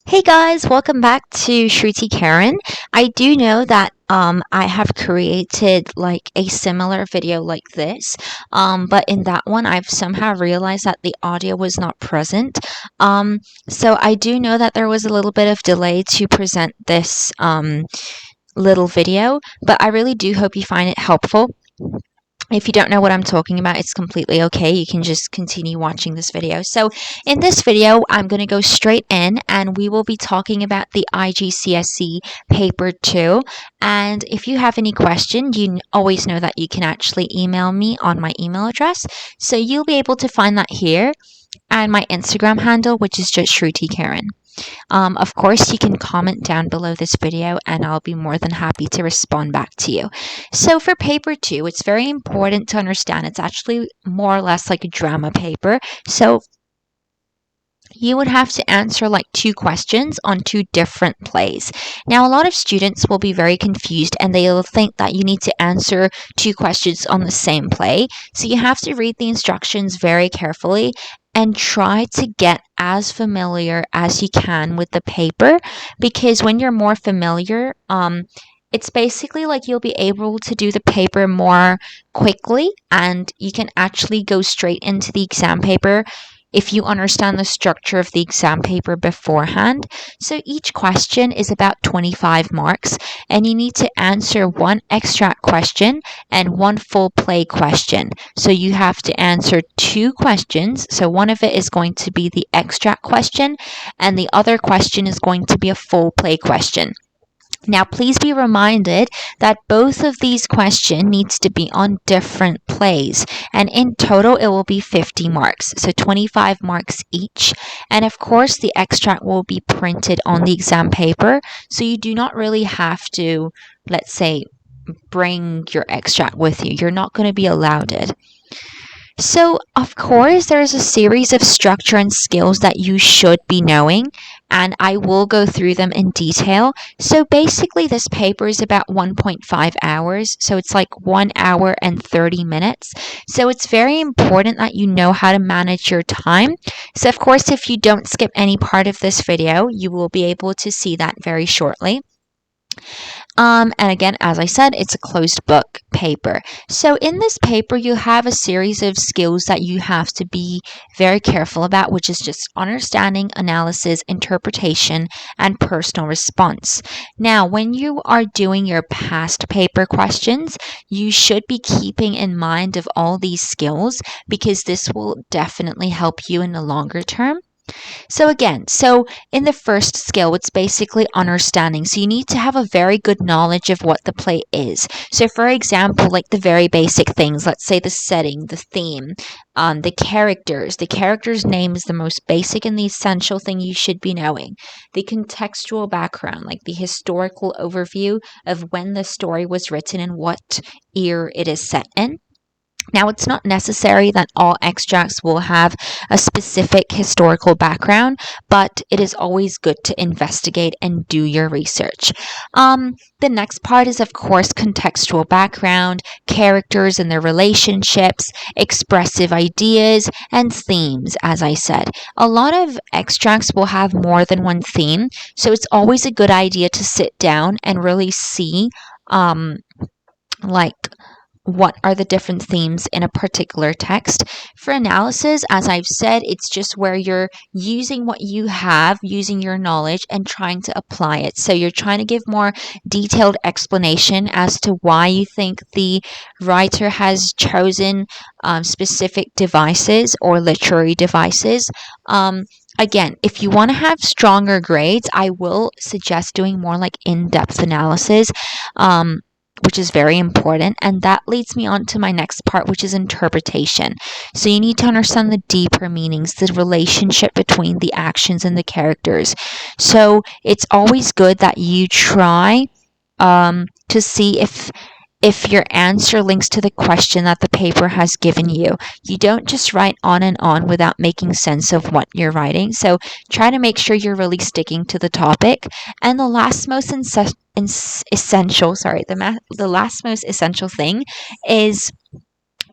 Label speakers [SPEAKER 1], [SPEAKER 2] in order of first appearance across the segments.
[SPEAKER 1] Hey guys, welcome back to Shruti Karen. I do know that I have created like a similar video like this, but in that one I've somehow realized that the audio was not present. So I do know that there was a little bit of delay to present this little video, but I really do hope you find it helpful. If you don't know what I'm talking about, it's completely okay. You can just continue watching this video. So in this video, I'm going to go straight in and we will be talking about the IGCSE paper 2. And if you have any question, you always know that you can actually email me on my email address. So you'll be able to find that here, and my Instagram handle, which is just Shruti Karen. Of course, you can comment down below this video and I'll be more than happy to respond back to you. So for paper 2, it's very important to understand it's actually more or less like a drama paper. So you would have to answer like 2 questions on 2 different plays. Now, a lot of students will be very confused and they'll think that you need to answer 2 questions on the same play. So you have to read the instructions very carefully and try to get as familiar as you can with the paper, because when you're more familiar, it's basically like you'll be able to do the paper more quickly and you can actually go straight into the exam paper if you understand the structure of the exam paper beforehand. So each question is about 25 marks and you need to answer 1 extract question and 1 full play question. So you have to answer 2 questions. So one of it is going to be the extract question and the other question is going to be a full play question. Now, please be reminded that both of these questions needs to be on different plays, and in total it will be 50 marks, so 25 marks each. And of course, the extract will be printed on the exam paper, so you do not really have to, let's say, bring your extract with you. You're not going to be allowed it. So, of course, there's a series of structure and skills that you should be knowing, and I will go through them in detail. So, basically, this paper is about 1.5 hours, so it's like 1 hour and 30 minutes. So, it's very important that you know how to manage your time. So, of course, if you don't skip any part of this video, you will be able to see that very shortly. And again, as I said, it's a closed book paper. So in this paper, you have a series of skills that you have to be very careful about, which is just understanding, analysis, interpretation, and personal response. Now, when you are doing your past paper questions, you should be keeping in mind of all these skills because this will definitely help you in the longer term. So in the first skill, it's basically understanding. So you need to have a very good knowledge of what the play is. So for example, like the very basic things, let's say the setting, the theme, the characters. The character's name is the most basic and the essential thing you should be knowing. The contextual background, like the historical overview of when the story was written and what year it is set in. Now, it's not necessary that all extracts will have a specific historical background, but it is always good to investigate and do your research. The next part is, of course, contextual background, characters and their relationships, expressive ideas, and themes, as I said. A lot of extracts will have more than one theme, so it's always a good idea to sit down and really see, like, what are the different themes in a particular text. For analysis, as I've said, it's just where you're using what you have, using your knowledge and trying to apply it. So you're trying to give more detailed explanation as to why you think the writer has chosen specific devices or literary devices. Again, if you want to have stronger grades, I will suggest doing more like in-depth analysis. Which is very important, and that leads me on to my next part, which is interpretation. So you need to understand the deeper meanings, the relationship between the actions and the characters. So it's always good that you try to see if your answer links to the question that the paper has given you. You don't just write on and on without making sense of what you're writing. So try to make sure you're really sticking to the topic. And the last most essential thing is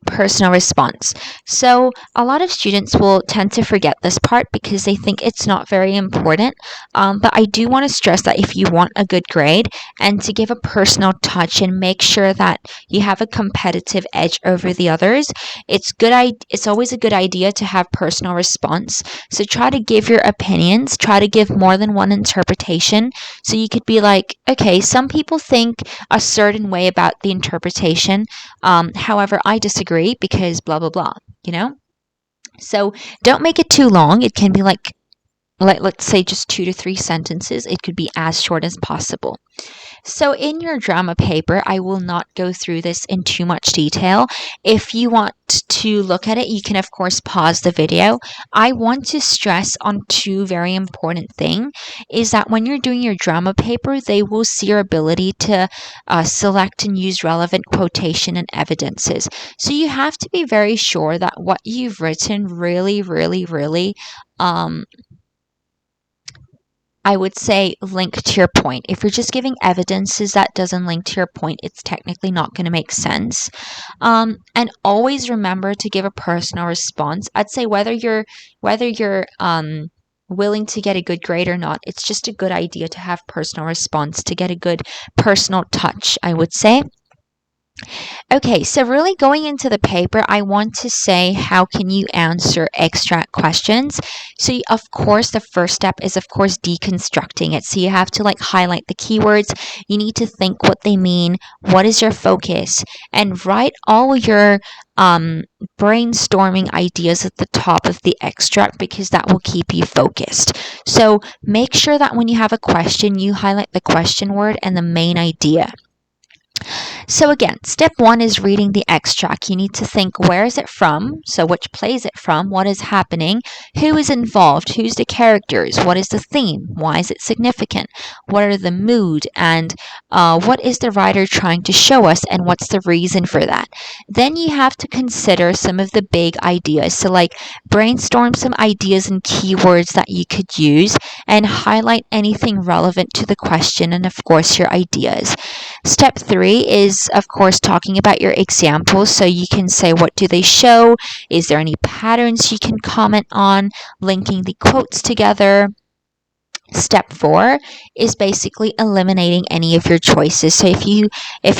[SPEAKER 1] personal response. So a lot of students will tend to forget this part because they think it's not very important. But I do want to stress that if you want a good grade and to give a personal touch and make sure that you have a competitive edge over the others, it's always a good idea to have personal response. So try to give your opinions, try to give more than one interpretation. So you could be like, okay, some people think a certain way about the interpretation. However, I disagree because blah blah blah, you know? So don't make it too long. It can be like let's say just 2 to 3 sentences. It could be as short as possible. So in your drama paper, I will not go through this in too much detail. If you want to look at it, you can of course pause the video. I want to stress on two very important things is that when you're doing your drama paper, they will see your ability to select and use relevant quotation and evidences. So you have to be very sure that what you've written really, I would say link to your point. If you're just giving evidences that doesn't link to your point, it's technically not going to make sense. And always remember to give a personal response. I'd say whether you're willing to get a good grade or not, it's just a good idea to have personal response to get a good personal touch, I would say. Okay, so really going into the paper, I want to say how can you answer extract questions. So of course, the first step is of course deconstructing it. So you have to like highlight the keywords. You need to think what they mean. What is your focus? And write all your brainstorming ideas at the top of the extract because that will keep you focused. So make sure that when you have a question, you highlight the question word and the main idea. So again, step one is reading the extract. You need to think, where is it from? So which play is it from? What is happening? Who is involved? Who's the characters? What is the theme? Why is it significant? What are the mood? And what is the writer trying to show us? And what's the reason for that? Then you have to consider some of the big ideas. So like brainstorm some ideas and keywords that you could use and highlight anything relevant to the question and of course your ideas. Step three is, of course, talking about your examples. So you can say, what do they show? Is there any patterns you can comment on? Linking the quotes together. Step four is basically eliminating any of your choices. So if you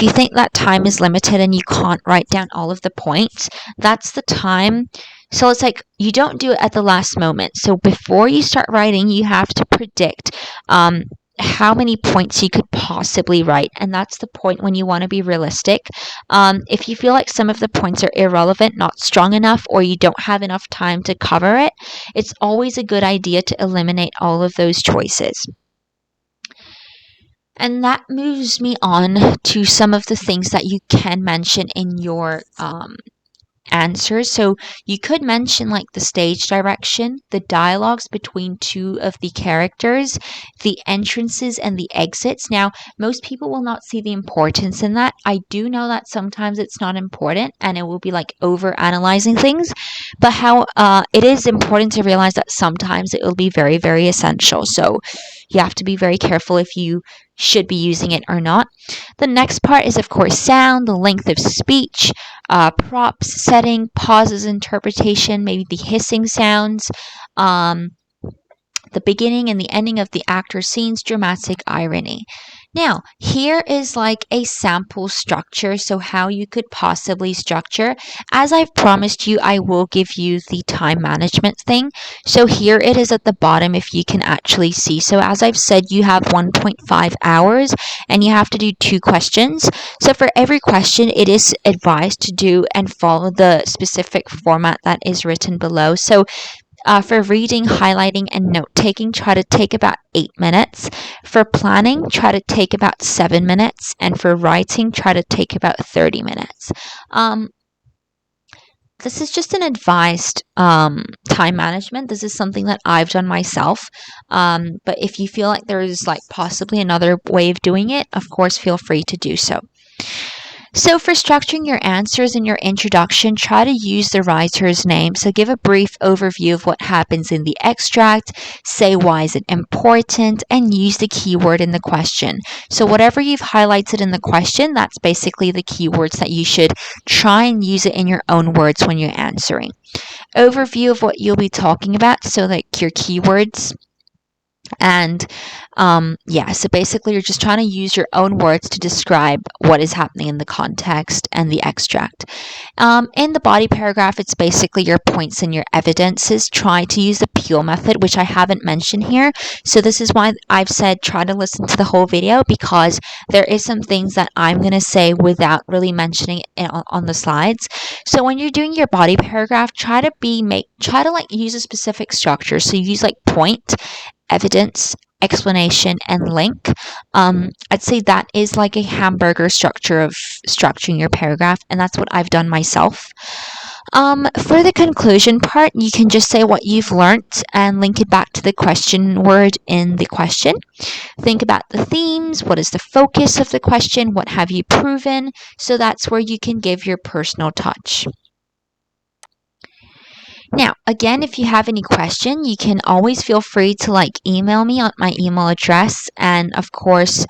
[SPEAKER 1] think that time is limited and you can't write down all of the points, that's the time. So it's like you don't do it at the last moment. So before you start writing, you have to predict how many points you could possibly write, and that's the point when you want to be realistic. If you feel like some of the points are irrelevant, not strong enough, or you don't have enough time to cover it, it's always a good idea to eliminate all of those choices. And that moves me on to some of the things that you can mention in your answers. So you could mention like the stage direction, the dialogues between two of the characters, the entrances and the exits. Now, most people will not see the importance in that. I do know that sometimes it's not important and it will be like over analyzing things, but how it is important to realize that sometimes it will be very essential. So you have to be very careful if you should be using it or not. The next part is, of course, sound, the length of speech, props, setting, pauses, interpretation, maybe the hissing sounds, the beginning and the ending of the actor scenes, dramatic irony. Now, here is like a sample structure, so how you could possibly structure. As I've promised you, I will give you the time management thing. So here it is at the bottom if you can actually see. So as I've said, you have 1.5 hours and you have to do 2 questions. So for every question, it is advised to do and follow the specific format that is written below. So for reading, highlighting, and note-taking, try to take about 8 minutes. For planning, try to take about 7 minutes. And for writing, try to take about 30 minutes. This is just an advised time management. This is something that I've done myself. But if you feel like there is like possibly another way of doing it, of course, feel free to do so. So for structuring your answers in your introduction, try to use the writer's name. So give a brief overview of what happens in the extract, say why is it important, and use the keyword in the question. So whatever you've highlighted in the question, that's basically the keywords that you should try and use it in your own words when you're answering. Overview of what you'll be talking about, so like your keywords. And yeah, so basically, you're just trying to use your own words to describe what is happening in the context and the extract. In the body paragraph, it's basically your points and your evidences. Try to use the Peel method, which I haven't mentioned here. So, this is why I've said try to listen to the whole video, because there is some things that I'm going to say without really mentioning it on the slides. So, when you're doing your body paragraph, try to like use a specific structure. So, you use like point, evidence, explanation, and link. I'd say that is like a hamburger structure of structuring your paragraph, and that's what I've done myself. For the conclusion part, you can just say what you've learnt and link it back to the question word in the question. Think about the themes. What is the focus of the question? What have you proven? So that's where you can give your personal touch. Now, again, if you have any question, you can always feel free to like email me on my email address, and of course,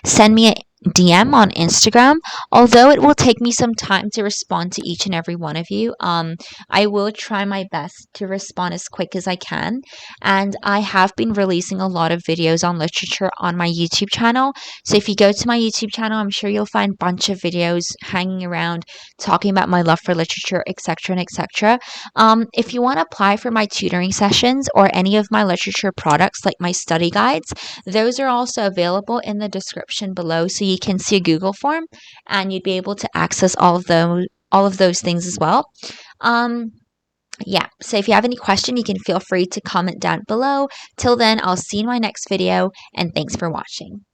[SPEAKER 1] send me a DM on Instagram. Although it will take me some time to respond to each and every one of you, I will try my best to respond as quick as I can. And I have been releasing a lot of videos on literature on my YouTube channel. So if you go to my YouTube channel, I'm sure you'll find a bunch of videos hanging around talking about my love for literature, etc. and etc. If you want to apply for my tutoring sessions or any of my literature products like my study guides, those are also available in the description below. So you can see a Google form and you'd be able to access all of those things as well. Yeah, so if you have any question, you can feel free to comment down below. Till then, I'll see you in my next video, and thanks for watching.